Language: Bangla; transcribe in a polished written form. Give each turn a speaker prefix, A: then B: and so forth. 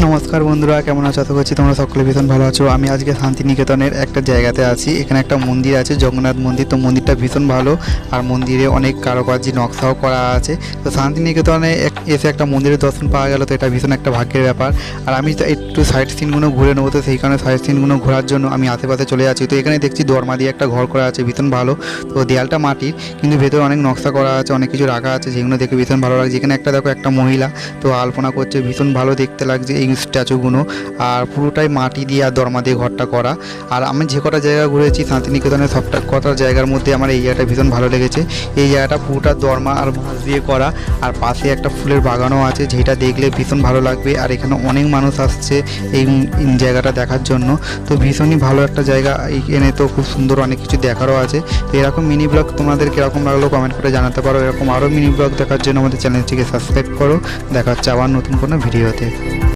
A: নমস্কার বন্ধুরা, কেমন আছো? আশা করছি তোমরা সকলে ভীষণ ভালো আছো। আমি আজকে শান্তিনিকেতনের একটা জায়গাতে আছি। এখানে একটা মন্দির আছে, জগন্নাথ মন্দির। তো মন্দিরটা ভীষণ ভালো, আর মন্দিরে অনেক কারুকার্য নকশাও করা আছে। তো শান্তিনিকেতনে এসে একটা মন্দিরের দর্শন পাওয়া গেল, তো এটা ভীষণ একটা ভাগ্যের ব্যাপার। আর আমি তো একটু সাইড সিনগুলো ঘুরে নেবো, তো সেই কারণে সাইড সিনগুলো ঘোরার জন্য আমি আশেপাশে চলে যাচ্ছি। তো এখানে দেখছি দরমা দিয়ে একটা ঘর করা আছে, ভীষণ ভালো। তো দেয়ালটা মাটির, কিন্তু ভেতরে অনেক নকশা করা আছে, অনেক কিছু রাখা আছে, যেগুলো দেখে ভীষণ ভালো লাগছে। এখানে একটা দেখো, একটা মহিলা তো আলপনা করছে, ভীষণ ভালো দেখতে লাগছে এই স্ট্যাচুগুলো। আর পুরোটাই মাটি দিয়ে আর দরমা দিয়ে ঘরটা করা। আর আমি যে কটা জায়গা ঘুরেছি শান্তিনিকেতনের, সবটা কটা জায়গার মধ্যে আমার এই জায়গাটা ভীষণ ভালো লেগেছে। এই জায়গাটা পুরোটা দরমা আর বাঁশ দিয়ে করা, আর পাশে একটা ফুলের বাগানও আছে, যেটা দেখলে ভীষণ ভালো লাগবে। আর এখানে অনেক মানুষ আসছে এই জায়গাটা দেখার জন্য। তো ভীষণই ভালো একটা জায়গা। এখানে তো খুব সুন্দর অনেক কিছু দেখারও আছে। তো এরকম মিনি ব্লগ তোমাদের কীরকম লাগলো কমেন্ট করে জানাতে পারো। এরকম আরও মিনি ব্লগ দেখার জন্য আমাদের চ্যানেলটিকে সাবস্ক্রাইব করো। দেখা হচ্ছে আবার নতুন কোনো ভিডিওতে।